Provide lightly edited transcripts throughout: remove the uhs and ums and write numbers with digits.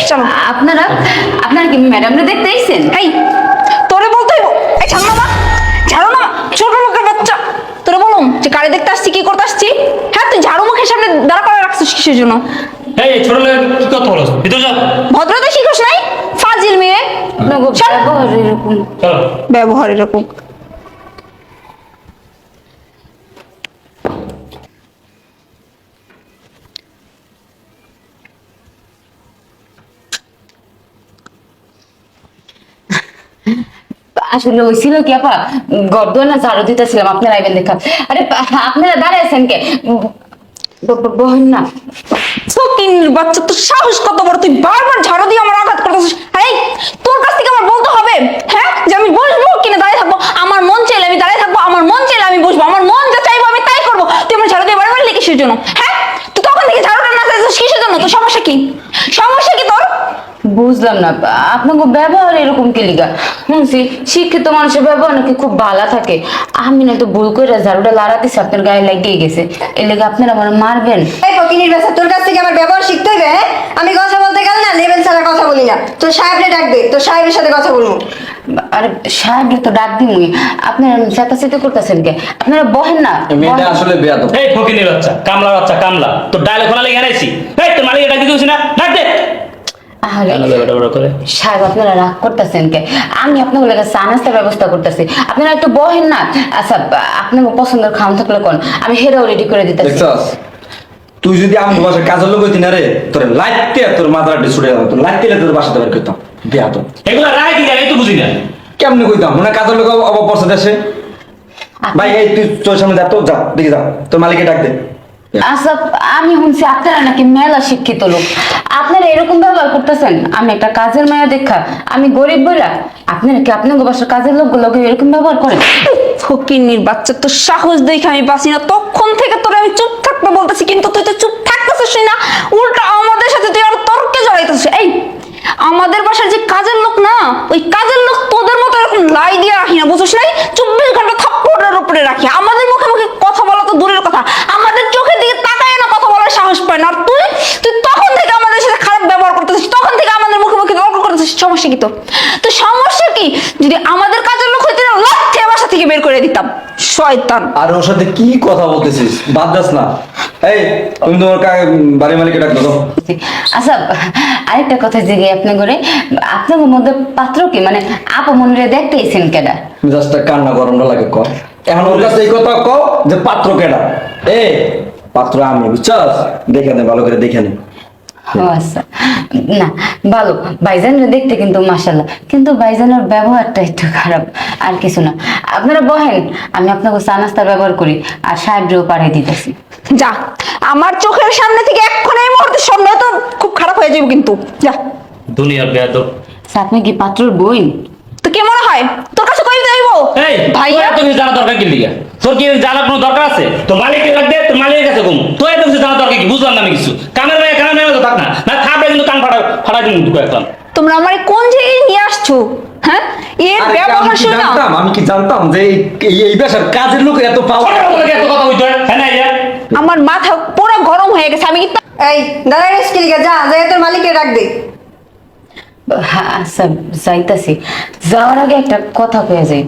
চলো। আপনারা আপনারা কি ম্যাডামরা দেখতে আইছেন? এই তোরে বলতে হইব, এই ছাড়ো না, ঝাড়ো না, ছোট লোকের বাচ্চা। তোরে বলুম যে কারে দেখতে আসছি, কি করতে আসছি? হ্যাঁ, তুই ঝাড়ু মুখের সামনে দাঁড়া করে রাখছিস কিসের জন্য? এই ছোট লোক কি কথা বলো, ভিতরে যাও। ভদ্রতা শিখোস নাই? ফাজিল মেয়ে। চল। ব্যবহার এরকম। চলো। ব্যবহার এরকম। আসলে হয়েছিল কি আপা, গর্দনা ঝাড়ু দিতেছিলাম, আপনারা আইবেন দেখা। আরে আপনারা দাঁড়ায় আছেন কে? বহেন না। ফকিন্নির বাচ্চা, তোর সাহস কত বড়! তুই বারবার ঝাড়ু দিয়ে আমার আঘাত করতেছিস। আরে তোর কাছ থেকে আমার বলতে হবে, হ্যাঁ, যে আমি বসবো কিনা দাঁড়িয়ে থাকবো? আমার মন চাইলে আমি দাঁড়িয়ে থাকবো, আমার মন চাইলে আমি বসবো, আমার মন যা চাইবো আমি তাই করবো। তুই আমার ঝাড়ু দিয়ে বারবার মারলি কিসের জন্য? হ্যাঁ, তুই তখন থেকে ঝাড়ুটা না চাইছিস কিসের জন্য? তোর সমস্যা কি? সমস্যা কি তোর? বুঝলাম না আপনাকে ব্যবহার এরকম কে লিগা? শুনছি শিক্ষিত মানুষের ব্যবহার নাকি খুব ভালো থাকে। আমি না তো ভুল করে ঝাড়ুটা লাড়া দিছি, আপনার গায়ে লাগিয়ে গেছে, এর লেগে আপনারা আমার মারবেন? এই ফকিনির বাচ্চা, তোর কাছ থেকে আমার ব্যবহার শিখতে হবে। হ্যাঁ, আমি কথা বলতে গেলে না লেভেল ছাড়া কথা বলি না। তোর সাহেবরে ডাকবে, তোর সাহেবের সাথে কথা বলবো। আরে সাহেবের তো ডাক দিমই, আপনারা চেতাচেতি করতেছেন কে? আপনারা বহেন না। মেয়েটা আসলে বেয়াদব। এই ফকিনের বাচ্চা, কামলা বাচ্চা, কামলা তোর ডায়লগ ফোনা লেগে আনাইছি। এই তোর মালিক ডাকি দিয়েছি না, ডাক দে। আরে করে সাহেব, আপনারা রাগ করতেছেন কে? আমি আপনাদের কাছে চা নাস্তার ব্যবস্থা করতেছি, আপনারা একটু বহেন না। আচ্ছা, আপনার পছন্দের খাওয়ান থাকলে কোন, আমি হেরাও রেডি করে দিতেছি। দেখছস, তুই যদি আমার বাসায় কাজের লোক হইতি না রে, তোর লাইটতে তোর মাথাটা ছুটে যাবে, তোর লাইটতে তোর বাসাতে বের করতাম। বেয়াদব। এগুলো রায় কি জানি তো বুঝি না। কেমনে কইতাম মনে হয় কাজের লোক অভাব পড়ছে দেশে। ভাই এই তুই তোর সামনে যা, তো যা দেখি যা, তোর মালিককে ডাক দে। আচ্ছা, আমি শুনছি আপনারা নাকি মেলা শিক্ষিত লোক, আপনারা এরকম ব্যবহার করতেছেন। আমি একটা কাজের মায়া দেখা, আমি গরিব বইলা আপনারা কি আপনার বাসার কাজের লোকগুলোকে এরকম ব্যবহার করেন? ফকিন্নির বাচ্চা, তোর সাহস দেখে আমি বাঁচি না। তখন থেকে তোর আমি চুপ থাকতে বলতেছি, কিন্তু তুই তো চুপ থাকতেছিস না, উল্টা আমাদের সাথে তুই আর তর্কে জড়াইতেছিস। এই আমাদের বাসার যে কাজের লোক না, ওই কাজের লোক তোদের মতো এরকম লাই দিয়ে রাখি না, বুঝছিস নাই? 24 ঘন্টা থাপ্পড়ের উপরে রাখি। আমাদের মুখে মুখে কথা বলা তো দূরের কথা, আমাদের চোখের দিকে তাকায় না কথা বলার সাহস পায় না। আর তুই তুই তখন থেকে আমাদের সাথে খারাপ ব্যবহার করতেছিস, তখন থেকে আমাদের মুখে মুখে তর্ক করতেছিস। সমস্যা কি তোর? তো সমস্যা কি? যদি আমাদের কাজের লোক হইতে না, লাথে বাসা থেকে বের করে দিতাম। শয়তান। আর ওর সাথে কি কথা বলতেছিস? বাদ দাস না। এই তুমি তোমার বাড়ি মালিককে ডাক দাও। আচ্ছা, আরেকটা কথা জিজ্ঞে আপনি করে, আপনার মধ্যে পাত্র কি, মানে আপা মনে দেখতে এসেছেন কেডা? জাস্ট কান্না গরমটা লাগে কর। এখন ওর কাছে এই কথা কও যে পাত্র কেডা। এ পাত্র আমি, বুঝছস? দেখে নে, ভালো করে দেখে নে। ও আচ্ছা, না ভালো, ভাইজানের দেখতে কিন্তু মাশাআল্লাহ, কিন্তু ভাইজানের ব্যবহারটা একটু খারাপ, আর কিছু না। আপনারা বহেন, আমি আপনাকে চা নাস্তার ব্যবহার করি, আর সাহেবরেও পাঠিয়ে দিতেছি। যা, আমার চোখের সামনে থেকে এক্ষুনি এই মুহূর্তে সামনে তো খুব খারাপ হয়ে যাবে কিন্তু। যা। দুনিয়ার বেয়াদব। আচ্ছা, আপনি কি পাত্রর বইন? তো কে মনে হয় তোর কাছে কই দেব? এই ভাইয়া, তোর তুমি জানা দরকার কি লিগা? তোর কি জানা কোনো দরকার আছে? তোর মালিককে ডাক দে, তোর মালিকের কাছে ঘুম। তুই এত কিছু জানা দরকার কি? বুঝলাম না আমি কিছু। কামের মেয়ে তো থাক না, না থাকবে কিন্তু কান ফাটাই দিন দুটো এখন। তোমরা আমারে কোন জায়গায় নিয়ে আসছো? হ্যাঁ, এর আরে ব্যবহার শুনে না। আমি কি জানতাম যে এই বাসার কাজের লোকের এত পাওয়ার? এত কথা হইতো হ্যাঁ না? আমার মাথা পুরো গরম হয়ে গেছে। আমি কি এই দাঁড়াই স্কিলিকা, যা যা তোর মালিককে ডাক দে। আচ্ছা, যাইতাছি। যাওয়ার আগে একটা কথা কয়ে যাই,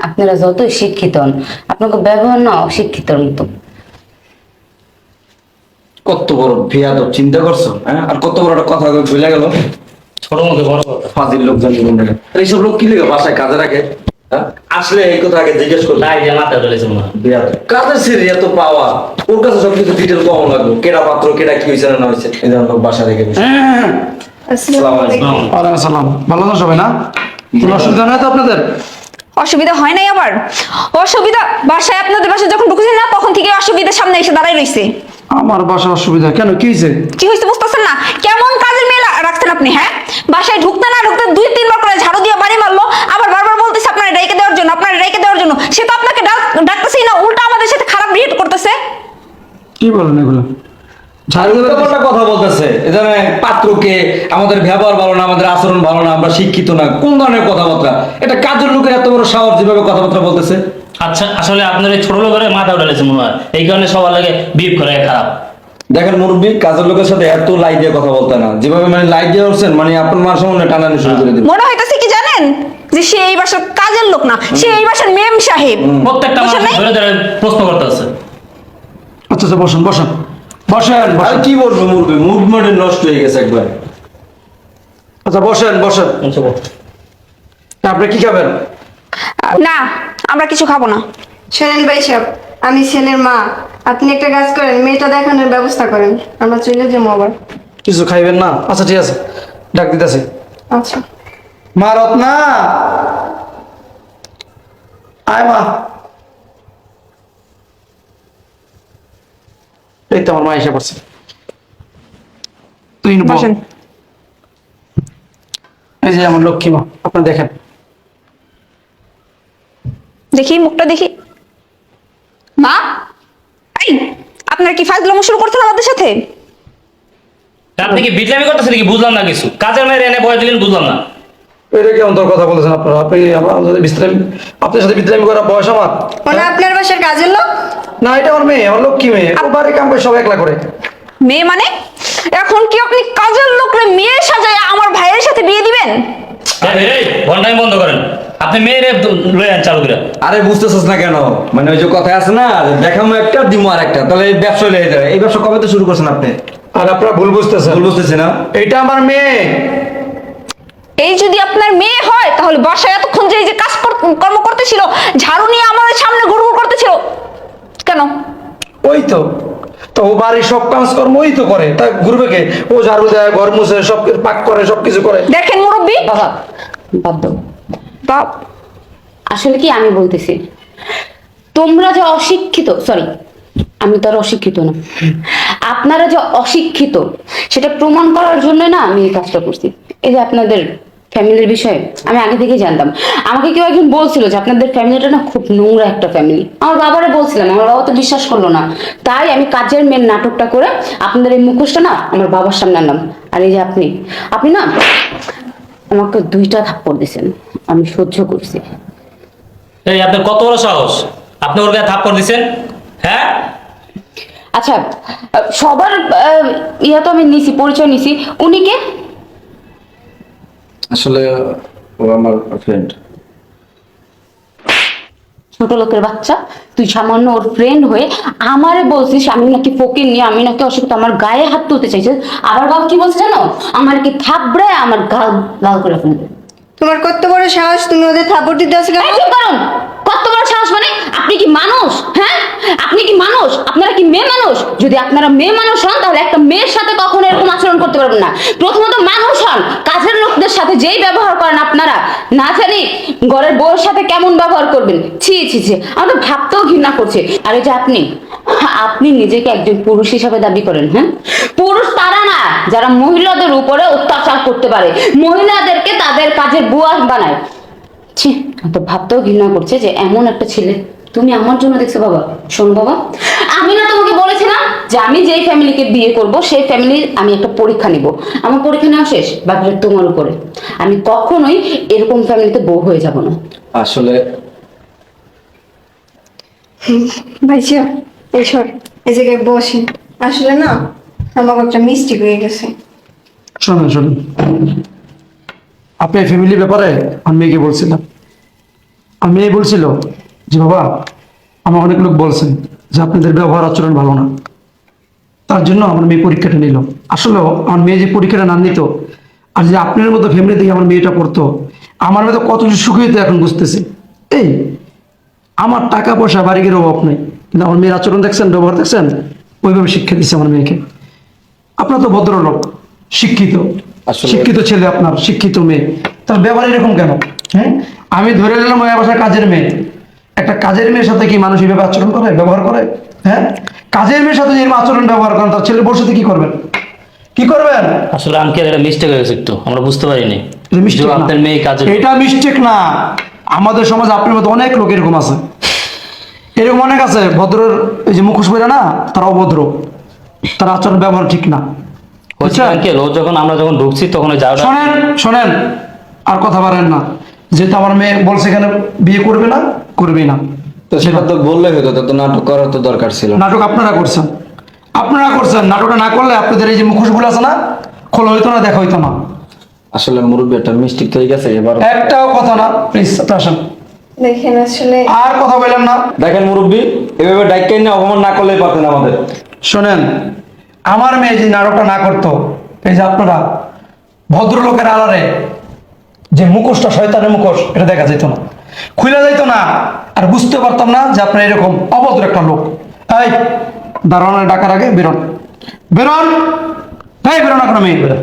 আপনারা যতই শিক্ষিত হন, আপনাকে ব্যবহার না অশিক্ষিতর মতো। কত বড় বেয়াদব, চিন্তা করছো? হ্যাঁ, আর কত বড় একটা কথা ভুলে গেল। ছোট মুখে বড় কথা। ফাজিল লোক জানি কোনটা। এইসব লোক কি লেগে বাসায় কাজে রাখে? হ্যাঁ, আসলে এই কথা আগে জিজ্ঞেস করলো। তাই যে মাথা ধরেছে মনে হয়। বেয়াদব কাজের ছেড়ে এত পাওয়া, ওর কাছে সবকিছু ডিটেল কম লাগলো। কেডা পাত্র, কেডা কি হয়েছে না হয়েছে, এই ধরনের লোক বাসা রেখে বসে। আসসালামু আলাইকুম। ওয়ালাইকুম আসসালাম। ভালো আছো সবাই? না কোনো অসুবিধা নাই তো আপনাদের? অসুবিধা হয় নাই আবার? অসুবিধা বাসায়, আপনাদের বাসায় যখন ঢুকেছেন না, তখন থেকে অসুবিধার সামনে এসে দাঁড়াই রইছে। আমার বাসা অসুবিধা কেন? কি হয়েছে? কি হয়েছে বুঝতেছেন না? কেমন কাজের মেয়ে রাখছেন আপনি? হ্যাঁ, বাসায় ঢুকতে না ঢুকতে 2-3 বার করে ঝাড়ু দিয়ে বাড়ি মারলো, আবার বারবার বলতেছে আপনার রেখে দেওয়ার জন্য, আপনার রেখে দেওয়ার জন্য। সে তো আপনাকে ডাকতেছেই না, উল্টা আমাদের সাথে খারাপ বিহেভ করতেছে। কি বলেন এগুলো? ঝাড়ু দেবে উল্টাপাল্টা কথা বলতেছে। এখানে পাত্রকে, আমাদের ব্যবহার ভালো না, আমাদের আচরণ ভালো না, আমরা শিক্ষিত না, কোন ধরনের কথাবার্তা? এটা কাজের লোকের এত বড় সাহস যেভাবে কথাবার্তা বলতেছে। আচ্ছা আসলে আপনার এই ছোট লোকের মাথা উঠালেছে মনে হয়, এই কারণে সবার লাগে বিপ করে খারাপ। দেখেন মুরব্বী, কাজের লোকের সাথে এত লাই দিয়ে কথা বলতে না, যেভাবে মানে লাই দিয়ে উঠছেন মানে আপনার মার সামনে টানানি শুরু করে দিবেন। মনে হইতাছে কি জানেন, যে সে এই বাসার কাজের লোক না, সে এই বাসার মেম সাহেব। প্রত্যেকটা বুঝেন মানুষ নাই? ধরে ধরে প্রশ্ন করতে আছে। আচ্ছা আচ্ছা, বসেন বসেন বসেন আর বসেন। কি বলবো মুরব্বী, মুড মানে নষ্ট হয়ে গেছে একবার। আচ্ছা বসেন বসেন। আচ্ছা, বল। আপনি কি খাবেন? না, আমরা কিছু খাবো না। শোনেন ভাই সাহেব, আমি ছেলের মা, আপনি একটা কাজ করেন, মেয়েটা দেখানোর ব্যবস্থা করেন, আমরা চলে যাবো আবার। কিছু খাইবেন না? আচ্ছা ঠিক আছে, ডাক দিতেছি। আচ্ছা। মা রত্না, আয় মা। এই তো আমার মা এসে পড়ছে। তুই বস। বসেন। এই যে আমার লক্ষ্মী মা, আপনি দেখেন। দেখি মুখটা দেখি। মা, এই আপনার কি ফাজলামো শুরু করছেন আমাদের সাথে? আপনি কি বিটলামি করতেছেন কি বুঝলাম না কিছু, কাজের মেয়ের এনে ভয় দিলেন বুঝলাম না। এটা কেমন তোর কথা বলেছেন আপনারা? আপনি আপনার সাথে বিশ্রাম করার বয়স আমার? মানে আপনার বাসার কাজের লোক? না, এটা আমার মেয়ে, আমার লক্ষ্মী মেয়ে। ও বাড়ি কাম করে সব একলা করে। মেয়ে মানে? এখন কি আপনি কাজের লোকরে মেয়ে সাজায় আমার ভাইয়ের সাথে বিয়ে দিবেন? এই ঘন্টায় বন্ধ করেন, আপনি মেয়ের লয়ে আন চালু করে। আরে বুঝতেছিস না কেন, মানে ওই যে কথা আছে না, যে দেখামো একটা দিমো আর একটা, তাহলে এই ব্যবসা লেগে যাবে। এই ব্যবসা কবে তো শুরু করছেন আপনি? আর আপনারা ভুল বুঝতেছেন। ভুল বুঝতেছি না? এটা আমার মেয়ে। এই যদি আপনার মেয়ে হয় তাহলে বাসায় এতক্ষণ যে এই যে কর্ম করতেছিল, ঝাড়ু নিয়ে আমার সামনে গুড়গুড় করতেছিল কেন? ওই তো তো ও বাড়ির সব কাজকর্ম ওই তো করে, তা ঘুরবে কে? ও ঝাড়ু দেয়, ঘর মুছে, সব পাক করে, সবকিছু করে। দেখেন মুরব্বী, বাবা বাদ দাও। বাপ আসলে কি আমি বলতেছি, তোমরা যে অশিক্ষিত, সরি আমি তো আর অশিক্ষিত না, আপনারা যে অশিক্ষিত সেটা প্রমাণ করার জন্য না আমি এই কাজটা করছি। এই যে আপনাদের ফ্যামিলির বিষয়ে আমি আগে থেকেই জানতাম। আমাকে কেউ একজন বলছিল যে আপনাদের ফ্যামিলিটা না খুব নোংরা একটা ফ্যামিলি। আমার বাবারে বলছিলাম, আমার বাবা তো বিশ্বাস করলো না। তাই আমি কাজের মেয়ের নাটকটা করে আপনাদের এই মুখোশটা না আমার বাবার সামনে আনলাম। আর এই যে আপনি না আমাকে 2টা থাপ্পড় দিয়েছেন, আমি সহ্য করছি। এই আপনার কত বড় সাহস, আপনি ওর গায়ে থাপ্পড় দিছেন? হ্যাঁ, আচ্ছা সবার ইয়া তো আমি নিছি, পরিচয় নিছি। উনি কে? আসলে ও আমার ফ্রেন্ড। ছোট লোকের বাচ্চা, তুই সামান্য ওর ফ্রেন্ড হয়ে আমারে বলছিস আমি নাকি ফকির নিয়ে, আমি নাকি অসুস্থ, আমার গায়ে হাত তুলতে চাইছিস। আবার বাবা কি বলছে জানো? আমার কি থাপড়ায় আমার গাল লাল করে ফেলবে। তোমার কত বড় সাহস, তুমি ওদের থাপড় দিতে আসো কেন? এই চুপ করুন। কত বড় সাহস মানে? আপনি কি মানুষ? হ্যাঁ, আপনি কি মানুষ? আপনারা কি মেয়ে মানুষ? যদি আপনারা মেয়ে মানুষ হন তাহলে একটা মেয়ের সাথে কখনো এরকম আচরণ করতে পারবেন না। প্রথমত মানুষ হন, কাজের লোকদের সাথে যেই ব্যবহার করেন আপনারা, না জানি ঘরের বউয়ের সাথে কেমন ব্যবহার করবেন। ছি ছি ছি, আমার তো ভাবতেও ঘৃণা করছে। আর এই যে আপনি নিজেকে একজন পুরুষ হিসাবে দাবি করেন। হ্যাঁ, পুরুষ তারা না যারা মহিলাদের উপরে অত্যাচার করতে পারে, মহিলাদেরকে তাদের কাজের বুয়া বানায়। ছি, তো ভাবতেও ঘৃণা করছে যে এমন একটা ছেলে তুমি আমার জন্য দেখছো। বাবা শোন বাবা, আমি না তোমাকে বলেছিলাম যে আমি যেই ফ্যামিলিকে বিয়ে করব সেই ফ্যামিলির আমি একটা পরীক্ষা নিব। আমার পরীক্ষা নেওয়া শেষ, বাকিটা তোমার উপরে। আমি কখনোই এরকম ফ্যামিলিতে বউ হয়ে যাব না। আসলে ভাই সাহেব, এই সর, এই জায়গায় বসে। আসলে না আমার একটা মিস্টেক হয়ে গেছে। শোনেন শোনেন, আপনি ফ্যামিলির ব্যাপারে আমি মেয়েকে বলছিলাম। আমি মেয়ে বলছিল যে বাবা, আমার অনেক লোক বলছেন যে আপনাদের ব্যবহার আচরণ ভালো না, তার জন্য আমার মেয়ে পরীক্ষাটা নিল। আসলেও আমার মেয়ে যে পরীক্ষাটা না নিত, আর যে আপনার মতো ফ্যামিলি থেকে আমার মেয়েটা পড়তো, আমার মতো কত সুখী হতো এখন বুঝতেছি। এই আমার টাকা পয়সা বাড়ির অভাব নেই, কিন্তু আমার মেয়ের আচরণ দেখছেন, ব্যবহার দেখছেন, ওইভাবে শিক্ষা দিচ্ছে আমার মেয়েকে। আপনার তো ভদ্রলোক, শিক্ষিত, আসলে- শিক্ষিত ছেলে আপনার, শিক্ষিত মেয়ে, তার ব্যবহার এরকম কেন? হ্যাঁ, আমি ধরে নিলাম ওই বাসার কাজের মেয়ে। একটা কাজের মেয়ের সাথে কি মানুষ এইভাবে আচরণ করে, ব্যবহার করে? হ্যাঁ, কাজের মেয়ের সাথে যে এরকম আচরণ ব্যবহার করেন, তার ছেলের বউর সাথে কি করবেন? কি করবেন? আসলে আঙ্কেল এটা মিস্টেক হয়ে গেছে, একটু আমরা বুঝতে পারিনি এটা mistake যে না। আপনার মেয়ে কাজে। এটা মিস্টেক না, আমাদের সমাজে আপনার মতো অনেক লোক এরকম আছে, এরকম অনেক আছে ভদ্রের, এই যে মুখোশ পরে না, তারা অভদ্র, তার আচরণ ব্যবহার ঠিক না। হচ্ছে আঙ্কেল, ও যখন আমরা যখন ঢুকছি তখন ওই যাওয়াটা শোনেন শোনেন, আর কথা বাড়েন না। যেহেতু আমার মেয়ে বলছে এখানে বিয়ে করবে না, করবেই না, তো সেটা তো বললে হতো, তো নাটক করার তো দরকার ছিল না। নাটক আপনারা করছেন, নাটকটা না করলে আপনাদের এই যে মুখোশগুলো আছে না, খোলা হইতো না, দেখা হইতো না। আসলে মুরব্বী একটা মিস্টেক হয়ে গেছে এবার। একটাও কথা না, প্লিজ আপনি আসেন। দেখেন আসলে আর কথা বললাম না। দেখেন মুরব্বী, এভাবে ডাইকাই না অপমান না করলেই পারতেন আমাদের। শোনেন, আমার মেয়ে যদি নাটকটা না করতো, এই যে আপনারা ভদ্রলোকের আড়ালে যে মুখোশটা, শয়তানের মুখোশ, এটা দেখা যেত না, খুলে যাইতো না, আর বুঝতে পারতাম না যে আপনার এরকম অভদ্র একটা লোক। এই দারোয়ানের ডাকার আগে বেরোন, বেরোন, তাই বেরোন না কোনো মেয়ে, বেরোন।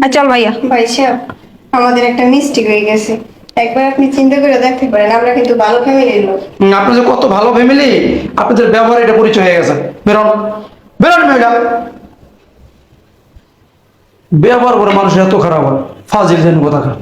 আর চল ভাইয়া। ভাই সাহেব, আমাদের একটা মিস্টেক হয়ে গেছে, একবার আপনি চিন্তা করে দেখতে পারেন, আমরা কিন্তু ভালো ফ্যামিলির লোক। আপনি যে কত ভালো ফ্যামিলি, আপনাদের ব্যবহার এটা পরিচয় হয়ে গেছে। বেরোন, বেরোন মেয়েটা। ব্যবহার করে মানুষের এত খারাপ হয়, ফাজিল যেন কোথাকার।